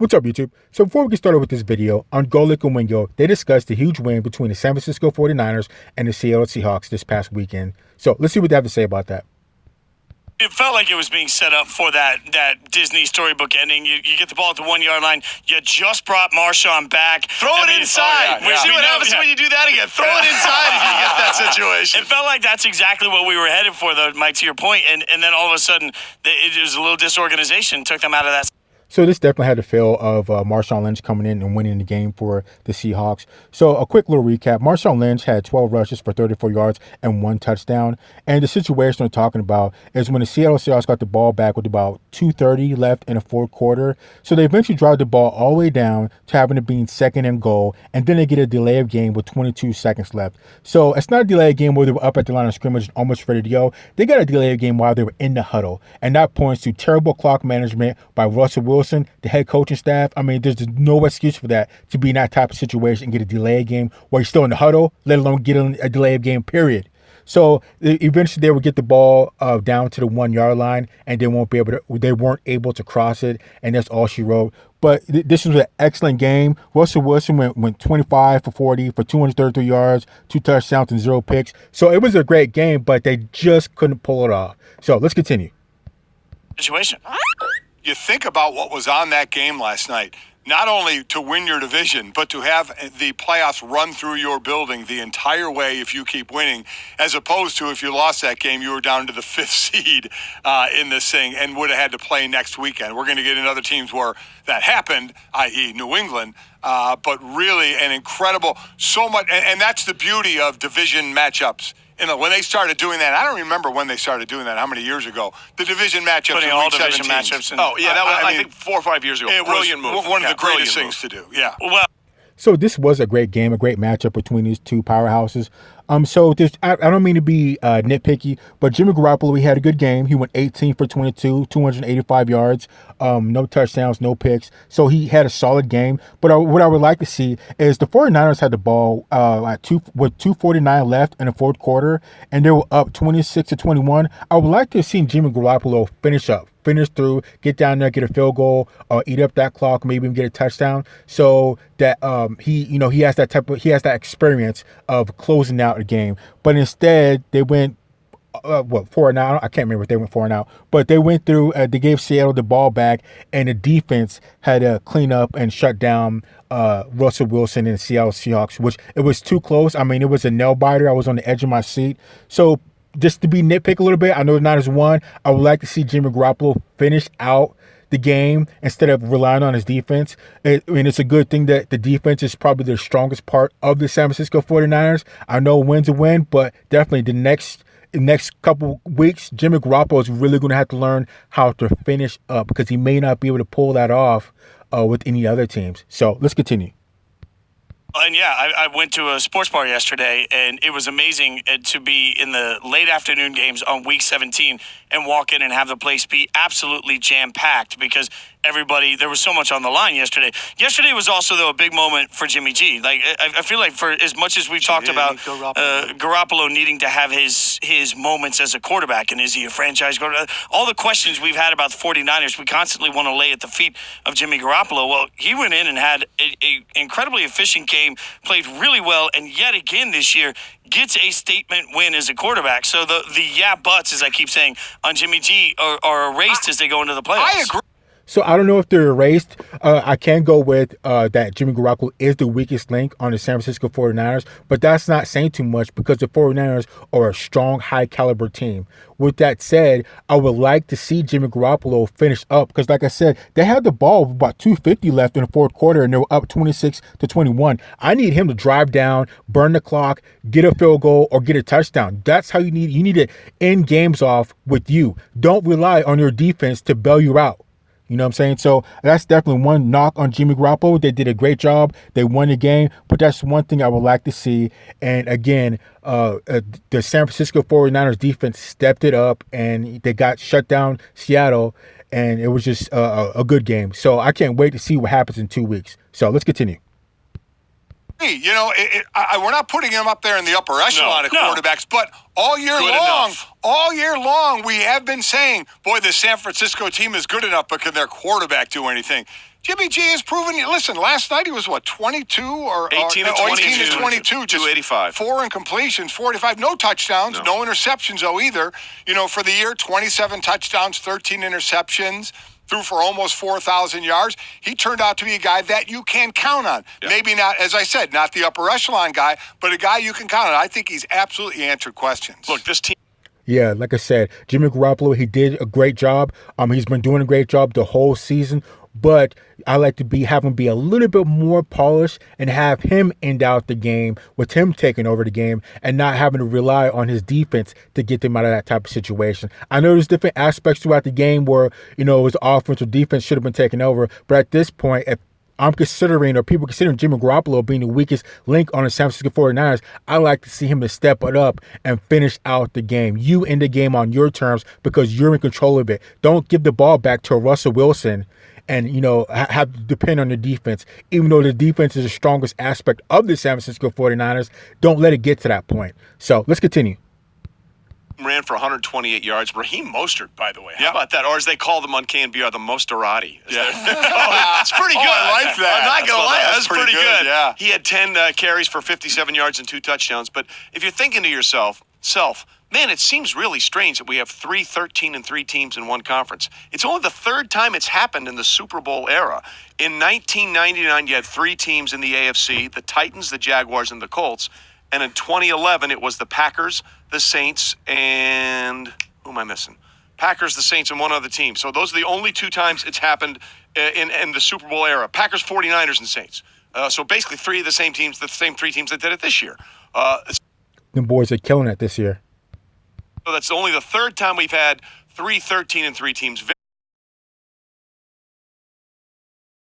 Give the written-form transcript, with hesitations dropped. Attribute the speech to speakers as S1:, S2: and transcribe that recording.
S1: What's up, YouTube? So before we get started with this video, on Golic and Wingo, they discussed the huge win between the San Francisco 49ers and the Seattle Seahawks this past weekend. So let's see what they have to say about that.
S2: It felt like it was being set up for that Disney storybook ending. You get the ball at the 1 yard line. You just brought Marshawn back.
S3: Throw it inside.
S2: We
S3: See what happens when you do that again. Throw it inside if you get that situation.
S2: It felt like that's exactly what we were headed for, though, Mike, to your point. And then all of a sudden, it was a little disorganization. Took them out of that.
S1: So this definitely had the feel of Marshawn Lynch coming in and winning the game for the Seahawks. So a quick little recap. Marshawn Lynch had 12 rushes for 34 yards and 1 touchdown. And the situation we're talking about is when the Seattle Seahawks got the ball back with about 2:30 left in the fourth quarter. So they eventually drive the ball all the way down to having it being second and goal. And then they get a delay of game with 22 seconds left. So it's not a delay of game where they were up at the line of scrimmage almost ready to go. They got a delay of game while they were in the huddle. And that points to terrible clock management by Russell Wilson, the head coaching staff. I mean, there's no excuse for that, to be in that type of situation and get a delay game while you're still in the huddle, let alone get a delay of game, period. So eventually they would get the ball down to the 1 yard line, and they weren't able to cross it, and that's all she wrote. But this was an excellent game. Russell Wilson went 25 for 40 for 233 yards, 2 touchdowns, and 0 picks. So it was a great game, but they just couldn't pull it off. So let's continue.
S2: Situation.
S3: You think about what was on that game last night, not only to win your division, but to have the playoffs run through your building the entire way if you keep winning, as opposed to if you lost that game, you were down to the 5th seed in this thing and would have had to play next weekend. We're going to get into other teams where that happened, i.e. New England, but really an incredible, so much, and that's the beauty of division matchups. You know, when they started doing that, I don't remember when they started doing that, how many years ago. The division matchups.
S2: Putting
S3: in
S2: all
S3: week
S2: division
S3: 17.
S2: matchups in.
S4: Oh, yeah, that was, I think 4 or 5 years ago.
S3: It
S4: Brilliant
S3: was
S4: move.
S3: one of the greatest
S4: brilliant
S3: things to do, yeah.
S2: Well,
S1: So this was a great game, a great matchup between these two powerhouses. So I don't mean to be nitpicky, but Jimmy Garoppolo, he had a good game. He went 18 for 22, 285 yards, no touchdowns, no picks. So he had a solid game. But what I would like to see is the 49ers had the ball with 2:49 left in the fourth quarter, and they were up 26-21. I would like to have seen Jimmy Garoppolo finish through, get down there, get a field goal, eat up that clock, maybe even get a touchdown, so that he has that experience of closing out a game. But instead, they went 4 and out. I can't remember if they went 4 and out, but they went through. They gave Seattle the ball back, and the defense had to clean up and shut down Russell Wilson and Seattle Seahawks, which it was too close. I mean, it was a nail biter. I was on the edge of my seat. So just to be nitpick a little bit, I know the Niners won. I would like to see Jimmy Garoppolo finish out the game instead of relying on his defense. It's a good thing that the defense is probably the strongest part of the San Francisco 49ers. I know a win's a win, but definitely the next couple weeks, Jimmy Garoppolo is really going to have to learn how to finish up, because he may not be able to pull that off with any other teams. So let's continue.
S2: and yeah, I went to a sports bar yesterday, and it was amazing to be in the late afternoon games on week 17 and walk in and have the place be absolutely jam-packed, because there was so much on the line yesterday. Yesterday was also, though, a big moment for Jimmy G. Like, I feel like for as much as we've talked about Garoppolo needing to have his moments as a quarterback, and is he a franchise quarterback, all the questions we've had about the 49ers, we constantly want to lay at the feet of Jimmy Garoppolo. Well, he went in and had an incredibly efficient game, played really well, and yet again this year gets a statement win as a quarterback. So the yeah buts, as I keep saying, on Jimmy G are erased as they go into the playoffs.
S3: I agree.
S1: So I don't know if they're erased. I can go with that Jimmy Garoppolo is the weakest link on the San Francisco 49ers, but that's not saying too much, because the 49ers are a strong, high-caliber team. With that said, I would like to see Jimmy Garoppolo finish up, because like I said, they had the ball with about 2:50 left in the fourth quarter, and they were up 26-21. I need him to drive down, burn the clock, get a field goal, or get a touchdown. That's how you need to end games off with you. Don't rely on your defense to bail you out. You know what I'm saying? So that's definitely one knock on Jimmy Garoppolo. They did a great job. They won the game, but that's one thing I would like to see. And again, the San Francisco 49ers defense stepped it up, and they got shut down Seattle, and it was just a good game. So I can't wait to see what happens in 2 weeks. So let's continue.
S3: You know, we're not putting him up there in the upper echelon of quarterbacks, but all year long, we have been saying, boy, the San Francisco team is good enough, but can their quarterback do anything? Jimmy G has proven. Listen, last night he was what, 22 or
S4: 18 to
S3: 22, just
S4: 285.
S3: 4 incompletions, 45, no touchdowns, no interceptions though either. For the year, 27 touchdowns, 13 interceptions. Threw for almost 4,000 yards. He turned out to be a guy that you can count on. Yeah. Maybe not, as I said, not the upper echelon guy, but a guy you can count on. I think he's absolutely answered questions.
S4: Look, this team.
S1: Yeah, like I said, Jimmy Garoppolo, he did a great job. He's been doing a great job the whole season. But I like to have him be a little bit more polished and have him end out the game with him taking over the game and not having to rely on his defense to get them out of that type of situation. I know there's different aspects throughout the game where, it was offense or defense should have been taken over. But at this point, if I'm considering, or people considering Jimmy Garoppolo being the weakest link on the San Francisco 49ers, I like to see him to step it up and finish out the game. You end the game on your terms because you're in control of it. Don't give the ball back to Russell Wilson and, have to depend on the defense. Even though the defense is the strongest aspect of the San Francisco 49ers, don't let it get to that point. So let's continue.
S4: Ran for 128 yards. Raheem Mostert, by the way. How about that? Or as they call them on KNBR, the Mosterati. Yeah. It's pretty good.
S3: I like that.
S4: I'm not going to lie. That's pretty good.
S3: Yeah.
S4: He had 10 carries for 57 yards and 2 touchdowns. But if you're thinking to yourself, man, it seems really strange that we have 3 13-3 teams in one conference. It's only the third time it's happened in the Super Bowl era. In 1999, you had 3 teams in the AFC, the Titans, the Jaguars, and the Colts. And in 2011, it was the Packers, the Saints, and who am I missing? Packers, the Saints, and one other team. So those are the only 2 times it's happened in the Super Bowl era. Packers, 49ers, and Saints. So basically 3 of the same teams, the same 3 teams that did it this year.
S1: Them boys are killing it this year.
S4: So that's only the third time we've had 3 13-3 teams.